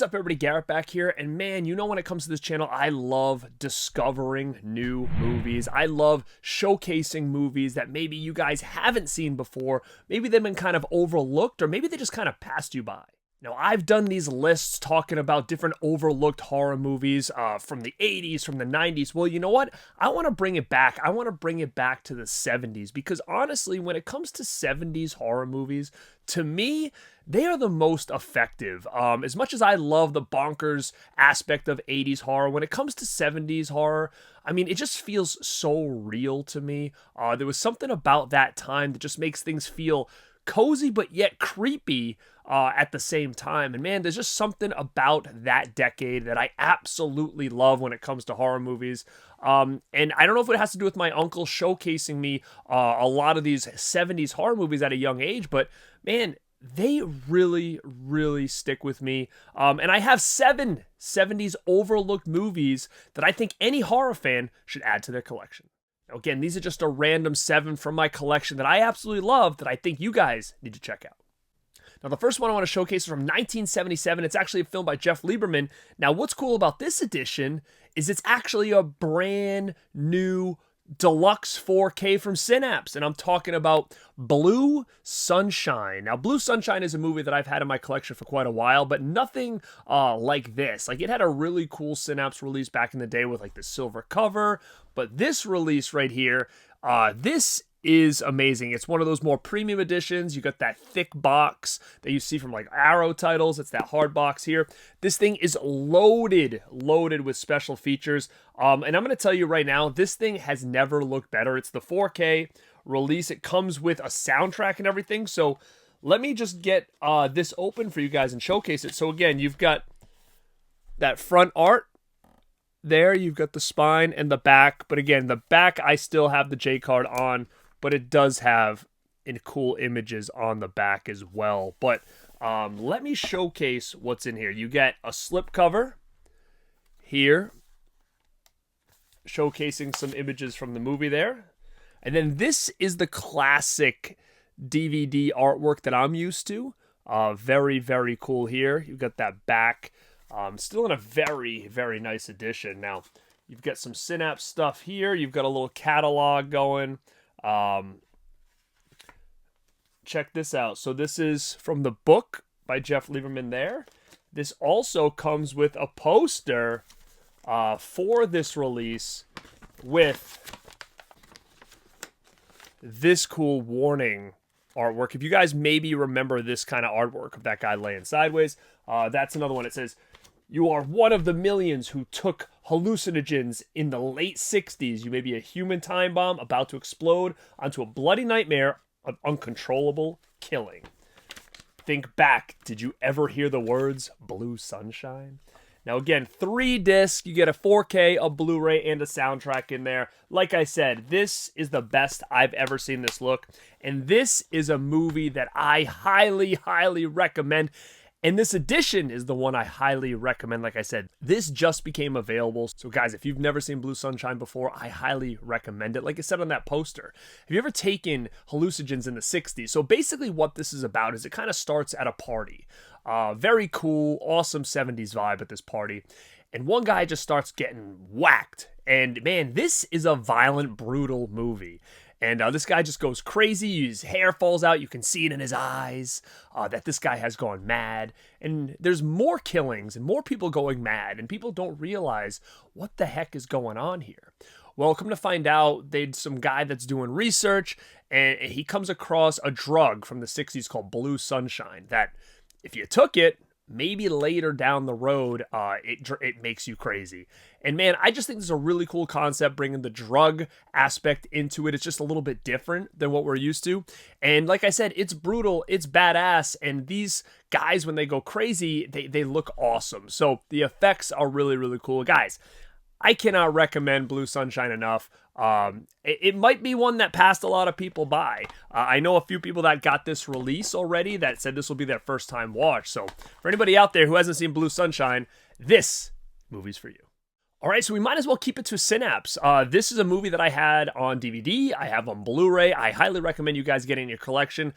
up, everybody? Garrett back here, and man, you know when it comes to this channel, I love discovering new movies. I love showcasing movies that maybe you guys haven't seen before. Maybe they've been kind of overlooked, or maybe they just kind of passed you by. Now, I've done these lists talking about different overlooked horror movies from the 80s, from the 90s. Well, you know what? I want to bring it back. I want to bring it back to the 70s because honestly, when it comes to 70s horror movies, to me, they are the most effective. As much as I love the bonkers aspect of 80s horror, when it comes to 70s horror, I mean, it just feels so real to me. There was something about that time that just makes things feel cozy but yet creepy at the same time. And man, there's just something about that decade that I absolutely love when it comes to horror movies. And I don't know if it has to do with my uncle showcasing me a lot of these 70s horror movies at a young age, but man, they really, really stick with me. And I have 7 70s overlooked movies that I think any horror fan should add to their collection. Now, again, these are just a random 7 from my collection that I absolutely love that I think you guys need to check out. Now, the first one I want to showcase is from 1977. It's actually a film by Jeff Lieberman. Now, what's cool about this edition is it's actually a brand new deluxe 4K from Synapse, and I'm talking about Blue Sunshine. Now, Blue Sunshine is a movie that I've had in my collection for quite a while, but nothing like this. Like, it had a really cool Synapse release back in the day with like the silver cover, but this release right here, this is amazing. It's one of those more premium editions. You got that thick box that you see from like Arrow titles. It's that hard box here. This thing is loaded with special features. And I'm going to tell you right now, this thing has never looked better. It's the 4K release. It comes with a soundtrack and everything. So let me just get this open for you guys and showcase it. So again, you've got that front art there. You've got the spine and the back. But again, the back, I still have the J card on, but it does have cool images on the back as well. But let me showcase what's in here. You get a slip cover here, showcasing some images from the movie there. And then this is the classic DVD artwork that I'm used to. Very, very cool here. You've got that back. Still in a very, very nice edition. Now, you've got some Synapse stuff here. You've got a little catalog going. Check this out. So this is from the book by Jeff Lieberman there. This also comes with a poster for this release with this cool warning artwork. If you guys maybe remember this kind of artwork of that guy laying sideways, that's another one. It says, "You are one of the millions who took hallucinogens in the late 60s. You may be a human time bomb about to explode onto a bloody nightmare of uncontrollable killing. Think back. Did you ever hear the words Blue Sunshine?" Now again, 3 discs. You get a 4K, a Blu-ray, and a soundtrack in there. Like I said, this is the best I've ever seen this look. And this is a movie that I highly, highly recommend. And this edition is the one I highly recommend. Like I said, this just became available. So guys, if you've never seen Blue Sunshine before, I highly recommend it. Like I said on that poster, have you ever taken hallucinogens in the 60s? So basically what this is about is it kind of starts at a party. Very cool, awesome 70s vibe at this party. And one guy just starts getting whacked. And man, this is a violent, brutal movie. And this guy just goes crazy. His hair falls out. You can see it in his eyes that this guy has gone mad. And there's more killings and more people going mad. And people don't realize what the heck is going on here. Well, come to find out, there's some guy that's doing research. And he comes across a drug from the 60s called Blue Sunshine. That if you took it, maybe later down the road, it makes you crazy. And man, I just think this is a really cool concept, bringing the drug aspect into it. It's just a little bit different than what we're used to. And like I said, it's brutal, it's badass, and these guys, when they go crazy, they look awesome. So the effects are really, really cool. Guys, I cannot recommend Blue Sunshine enough. It might be one that passed a lot of people by. I know a few people that got this release already that said this will be their first time watch. So for anybody out there who hasn't seen Blue Sunshine, this movie's for you. All right, so we might as well keep it to Synapse. This is a movie that I had on DVD. I have on Blu-ray. I highly recommend you guys getting your collection.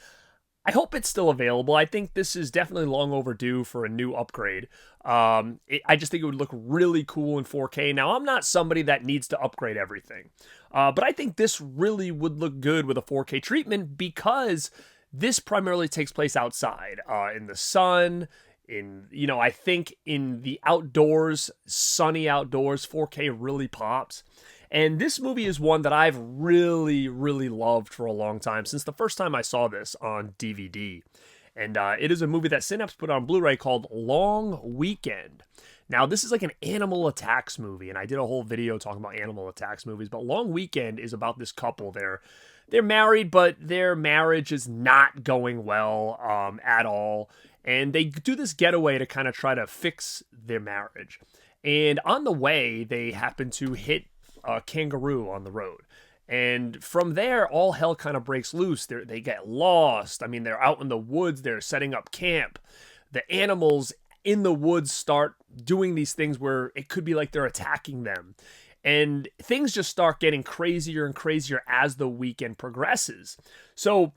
I hope it's still available. I think this is definitely long overdue for a new upgrade. I just think it would look really cool in 4K. Now, I'm not somebody that needs to upgrade everything, but I think this really would look good with a 4K treatment because this primarily takes place outside, in the sun, I think in the outdoors, sunny outdoors, 4K really pops. And this movie is one that I've really, really loved for a long time, since the first time I saw this on DVD. And it is a movie that Synapse put on Blu-ray called Long Weekend. Now, this is like an animal attacks movie, and I did a whole video talking about animal attacks movies, but Long Weekend is about this couple. They're married, but their marriage is not going well at all. And they do this getaway to kind of try to fix their marriage. And on the way, they happen to hit a kangaroo on the road. And from there, all hell kind of breaks loose. They get lost. I mean, they're out in the woods. They're setting up camp. The animals in the woods start doing these things where it could be like they're attacking them. And things just start getting crazier and crazier as the weekend progresses. So,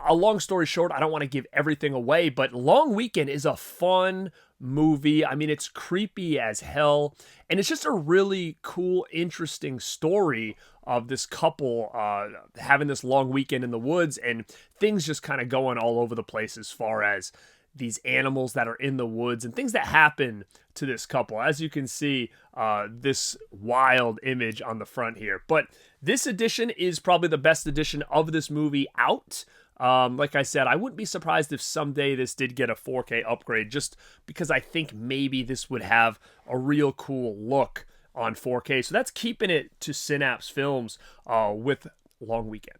a long story short, I don't want to give everything away, but Long Weekend is a fun movie. I mean, it's creepy as hell, and it's just a really cool, interesting story of this couple having this long weekend in the woods, and things just kind of going all over the place as far as these animals that are in the woods and things that happen to this couple. As you can see, this wild image on the front here. But this edition is probably the best edition of this movie out. Like I said, I wouldn't be surprised if someday this did get a 4K upgrade, just because I think maybe this would have a real cool look on 4K. So that's keeping it to Synapse Films with Long Weekend.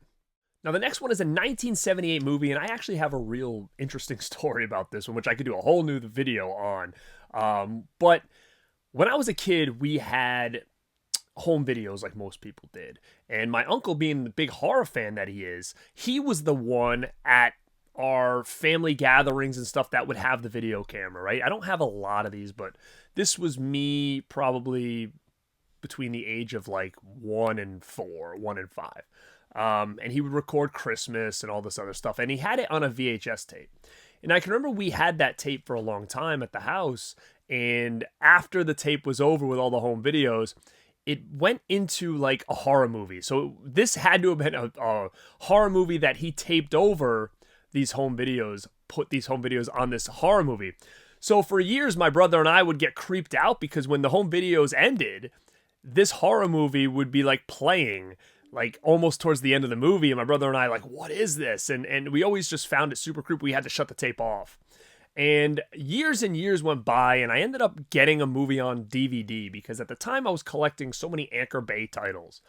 Now, the next one is a 1978 movie, and I actually have a real interesting story about this one, which I could do a whole new video on. But when I was a kid, we had home videos like most people did. And my uncle, being the big horror fan that he was the one at our family gatherings and stuff that would have the video camera, right? I don't have a lot of these, but this was me probably between the age of like 1 and 4, 1 and 5. And he would record Christmas and all this other stuff. And he had it on a VHS tape. And I can remember we had that tape for a long time at the house. And after the tape was over with all the home videos, it went into like a horror movie. So this had to have been a horror movie that he taped over these home videos, put these home videos on this horror movie. So for years, my brother and I would get creeped out because when the home videos ended, this horror movie would be like playing like almost towards the end of the movie, and my brother and I like, what is this? And we always just found it super creepy. We had to shut the tape off. And years went by, and I ended up getting a movie on DVD because at the time I was collecting so many Anchor Bay titles.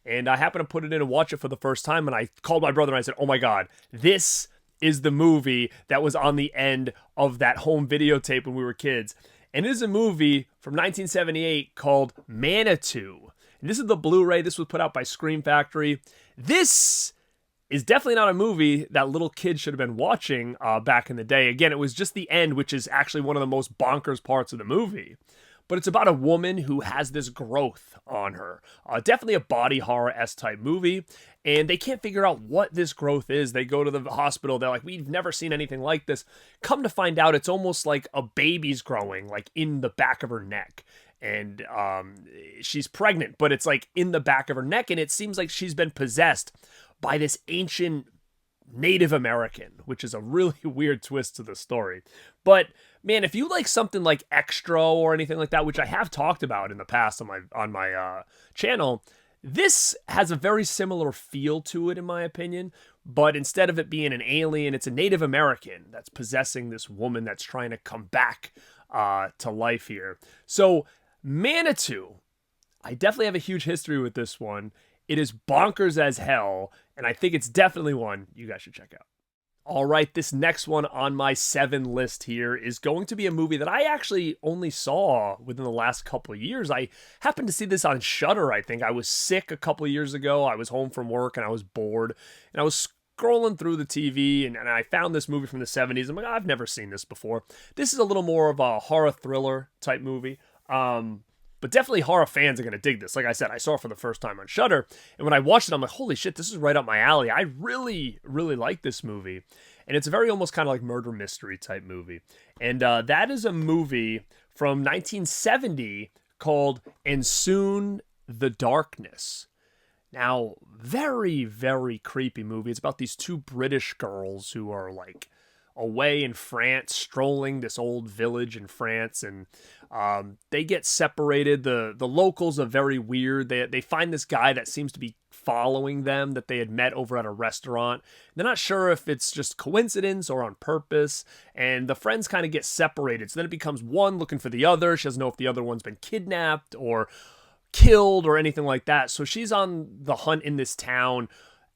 And I happened to put it in and watch it for the first time, and I called my brother and I said, oh my God, this is the movie that was on the end of that home videotape when we were kids. And it is a movie from 1978 called Manitu. And this is the Blu-ray. This was put out by Scream Factory. This is definitely not a movie that little kids should have been watching back in the day. Again, it was just the end, which is actually one of the most bonkers parts of the movie. But it's about a woman who has this growth on her. Definitely a body horror-esque type movie. And they can't figure out what this growth is. They go to the hospital. They're like, we've never seen anything like this. Come to find out, it's almost like a baby's growing, like in the back of her neck. And she's pregnant, but it's like in the back of her neck. And it seems like she's been possessed by this ancient Native American, which is a really weird twist to the story. But man, if you like something like Extra or anything like that, which I have talked about in the past on my channel, this has a very similar feel to it, in my opinion. But instead of it being an alien, it's a Native American that's possessing this woman that's trying to come back to life here. So Manitu, I definitely have a huge history with this one. It is bonkers as hell, and I think it's definitely one you guys should check out. All right, this next one on my 7 list here is going to be a movie that I actually only saw within the last couple of years. I happened to see this on Shudder, I think. I was sick a couple of years ago. I was home from work, and I was bored, and I was scrolling through the TV, and I found this movie from the 70s. I'm like, I've never seen this before. This is a little more of a horror thriller type movie. But definitely horror fans are going to dig this. Like I said, I saw it for the first time on Shudder. And when I watched it, I'm like, holy shit, this is right up my alley. I really, really like this movie. and it's a very almost kind of like murder mystery type movie. And that is a movie from 1970 called Ensoon The Darkness. Now, very, very creepy movie. It's about these two British girls who are like away in France, strolling this old village in France, and they get separated. The locals are very weird. They find this guy that seems to be following them that they had met over at a restaurant. They're not sure if it's just coincidence or on purpose, and the friends kind of get separated. So then it becomes one looking for the other. She doesn't know if the other one's been kidnapped or killed or anything like that. So she's on the hunt in this town,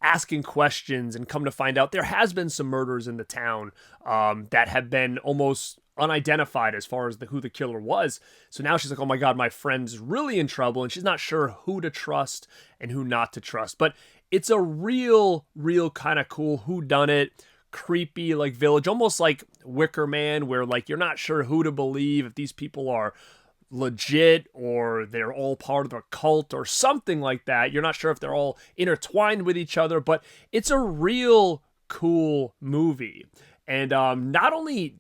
asking questions, and come to find out there has been some murders in the town that have been almost unidentified as far as who the killer was. So now she's like, oh my God, my friend's really in trouble, and she's not sure who to trust and who not to trust. But it's a real kind of cool whodunit, creepy like village, almost like Wicker Man, where like you're not sure who to believe, if these people are legit or they're all part of a cult or something like that. You're not sure if they're all intertwined with each other, but it's a real cool movie. And not only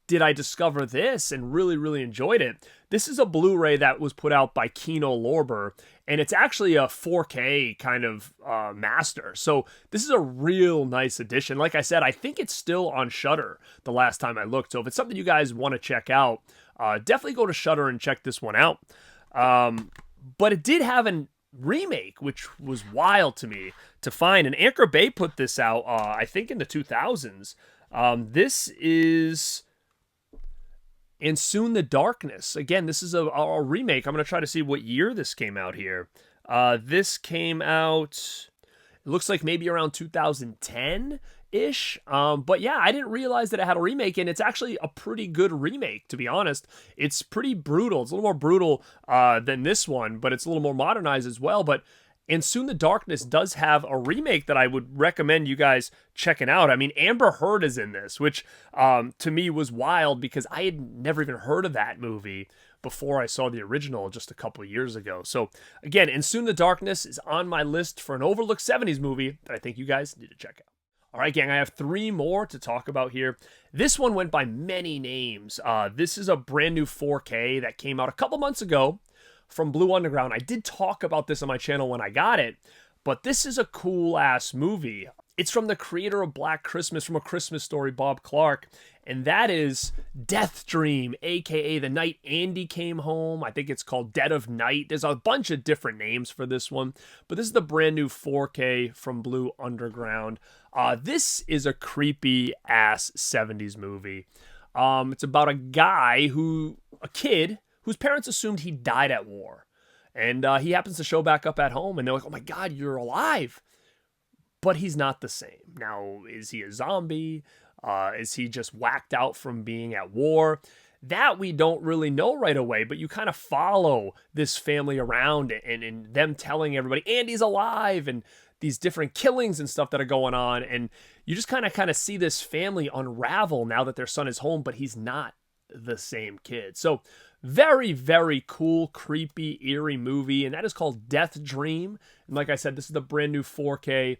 did I discover this and really enjoyed it, this is a Blu-ray that was put out by Kino Lorber, and it's actually a 4K kind of master. So this is a real nice edition. Like I said, I think it's still on Shudder the last time I looked. So if it's something you guys want to check out, definitely go to Shudder and check this one out. But it did have a remake, which was wild to me to find. And Anchor Bay put this out, I think in the 2000s. This is Ensoon The Darkness. Again, this is a remake. I'm going to try to see what year this came out here. This came out, it looks like maybe around 2010-ish. But yeah, I didn't realize that it had a remake, and it's actually a pretty good remake, to be honest. It's pretty brutal. It's a little more brutal than this one, but it's a little more modernized as well. But Ensoon The Darkness does have a remake that I would recommend you guys checking out. I mean, Amber Heard is in this, which to me was wild because I had never even heard of that movie before I saw the original just a couple of years ago. So again, Ensoon The Darkness is on my list for an overlooked 70s movie that I think you guys need to check out. All right, gang, I have 3 more to talk about here. This one went by many names. This is a brand new 4K that came out a couple months ago from Blue Underground. I did talk about this on my channel when I got it, but this is a cool-ass movie. It's from the creator of Black Christmas, from A Christmas Story, Bob Clark, and that is Death Dream, a.k.a. The Night Andy Came Home. I think it's called Dead of Night. There's a bunch of different names for this one, but this is the brand new 4K from Blue Underground. This is a creepy-ass 70s movie. It's about a kid whose parents assumed he died at war. And he happens to show back up at home, and they're like, oh my God, you're alive. But he's not the same. Now, is he a zombie? Is he just whacked out from being at war? That we don't really know right away, but you kind of follow this family around and them telling everybody, Andy's alive, and these different killings and stuff that are going on. And you just kind of see this family unravel now that their son is home, but he's not the same kid. So very cool, creepy, eerie movie, and that is called Death Dream. And like I said, this is the brand new 4K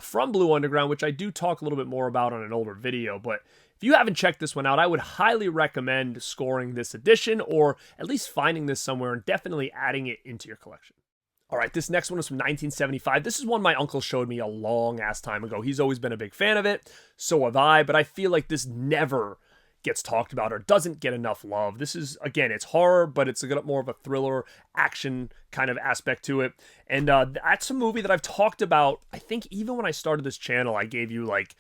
from Blue Underground, which I do talk a little bit more about on an older video. But if you haven't checked this one out, I would highly recommend scoring this edition, or at least finding this somewhere and definitely adding it into your collection. All right, this next one is from 1975. This is one my uncle showed me a long ass time ago. He's always been a big fan of it, so have I, but I feel like this never gets talked about or doesn't get enough love. This is, again, it's horror, but it's got more of a thriller action kind of aspect to it. And that's a movie that I've talked about. I think even when I started this channel, I gave you like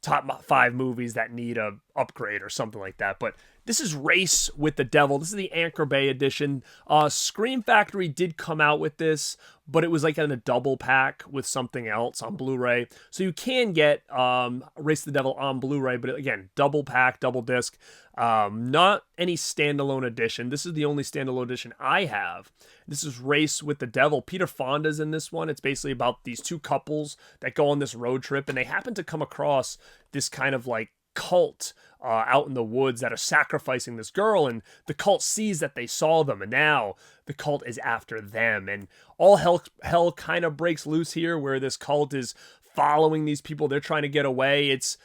top 5 movies that need a upgrade or something like that. But this is Race with the Devil. This is the Anchor Bay edition. Scream Factory did come out with this, but it was like in a double pack with something else on Blu-ray. So you can get Race with the Devil on Blu-ray, but again, double pack, double disc. Not any standalone edition. This is the only standalone edition I have. This is Race with the Devil. Peter Fonda's in this one. It's basically about these 2 couples that go on this road trip, and they happen to come across this kind of like cult out in the woods that are sacrificing this girl, and the cult sees that they saw them, and now the cult is after them, and all hell kind of breaks loose here, where this cult is following these people. They're trying to get away. It's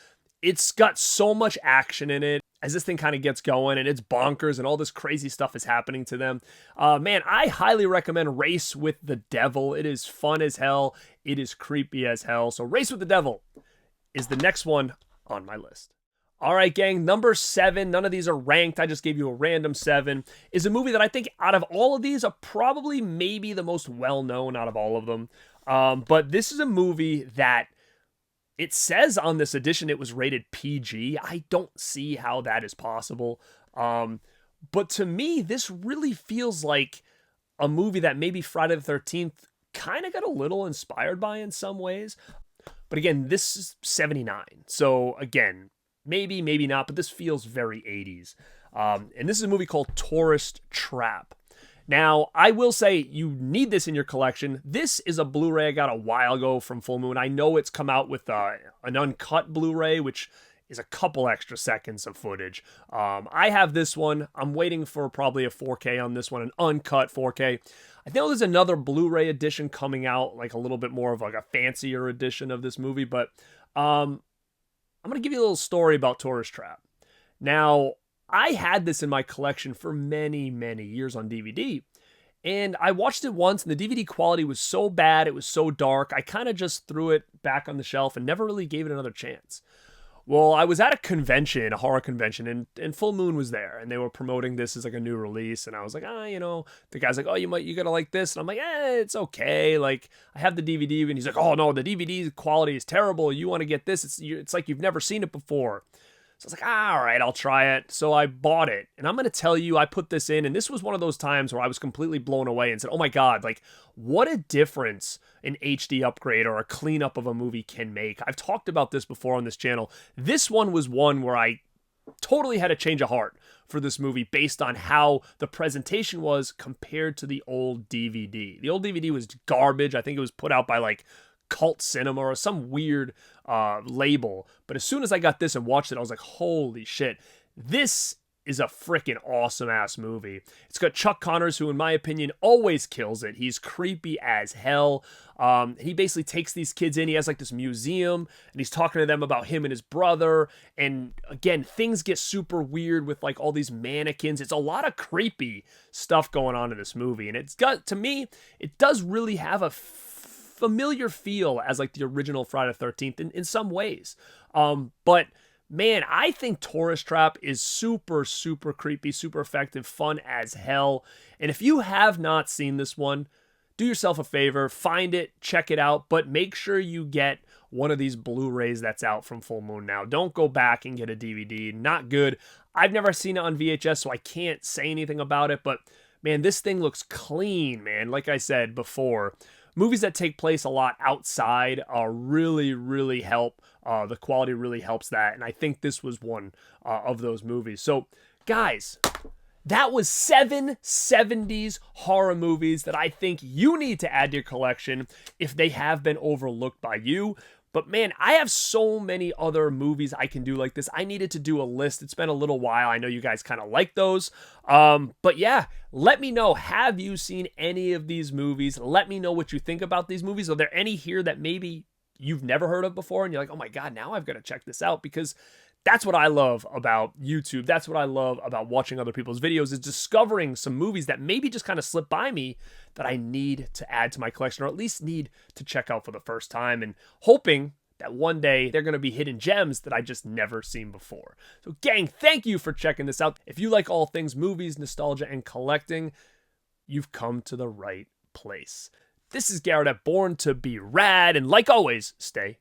It's got so much action in it as this thing kind of gets going, and it's bonkers and all this crazy stuff is happening to them. Man, I highly recommend Race with the Devil. It is fun as hell. It is creepy as hell. So Race with the Devil is the next one on my list. All right, gang, number 7, none of these are ranked, I just gave you a random 7, is a movie that I think out of all of these are probably maybe the most well-known out of all of them. But this is a movie that it says on this edition it was rated PG. I don't see how that is possible. But to me, this really feels like a movie that maybe Friday the 13th kind of got a little inspired by in some ways. But again, this is 79. So again, maybe, maybe not, but this feels very 80s. And this is a movie called Tourist Trap. Now, I will say you need this in your collection. This is a Blu-ray I got a while ago from Full Moon. I know it's come out with an uncut Blu-ray, which is a couple extra seconds of footage. I have this one. I'm waiting for probably a 4K on this one, an uncut 4K. I know there's another Blu-ray edition coming out, like a little bit more of like a fancier edition of this movie, but I'm going to give you a little story about Tourist Trap. Now, I had this in my collection for many, many years on DVD, and I watched it once, and the DVD quality was so bad, it was so dark, I kind of just threw it back on the shelf and never really gave it another chance. Well, I was at a convention, a horror convention, and Full Moon was there, and they were promoting this as like a new release, and I was like, the guy's like, oh, you gotta like this, and I'm like, it's okay, like, I have the DVD, and he's like, oh no, the DVD quality is terrible, you want to get this, it's like you've never seen it before. So I was like, all right, I'll try it. So I bought it. And I'm going to tell you, I put this in, and this was one of those times where I was completely blown away and said, oh my God, like, what a difference an HD upgrade or a cleanup of a movie can make. I've talked about this before on this channel. This one was one where I totally had a change of heart for this movie based on how the presentation was compared to the old DVD. The old DVD was garbage. I think it was put out by like Cult Cinema or some weird label. But as soon as I got this and watched it, I was like, holy shit, this is a freaking awesome ass movie. It's got Chuck Connors, who in my opinion always kills it. He's creepy as hell. He basically takes these kids in. He has like this museum, and he's talking to them about him and his brother. And again, things get super weird with like all these mannequins. It's a lot of creepy stuff going on in this movie. And it's got, to me, it does really have a familiar feel as like the original Friday the 13th in some ways. But man, I think Tourist Trap is super, super creepy, super effective, fun as hell. And if you have not seen this one, do yourself a favor, find it, check it out, but make sure you get one of these Blu-rays that's out from Full Moon now. Don't go back and get a DVD. Not good. I've never seen it on VHS, so I can't say anything about it, but man, this thing looks clean, man. Like I said before, movies that take place a lot outside really, really help. The quality really helps that, and I think this was one of those movies. So, guys, that was 7 70s horror movies that I think you need to add to your collection if they have been overlooked by you. But man, I have so many other movies I can do like this. I needed to do a list. It's been a little while. I know you guys kind of like those. But yeah, let me know. Have you seen any of these movies? Let me know what you think about these movies. Are there any here that maybe you've never heard of before and you're like, oh my God, now I've got to check this out? Because that's what I love about YouTube. That's what I love about watching other people's videos, is discovering some movies that maybe just kind of slip by me that I need to add to my collection, or at least need to check out for the first time, and hoping that one day they're going to be hidden gems that I just never seen before. So gang, thank you for checking this out. If you like all things movies, nostalgia, and collecting, you've come to the right place. This is Garrett at Born to Be Rad, and like always, stay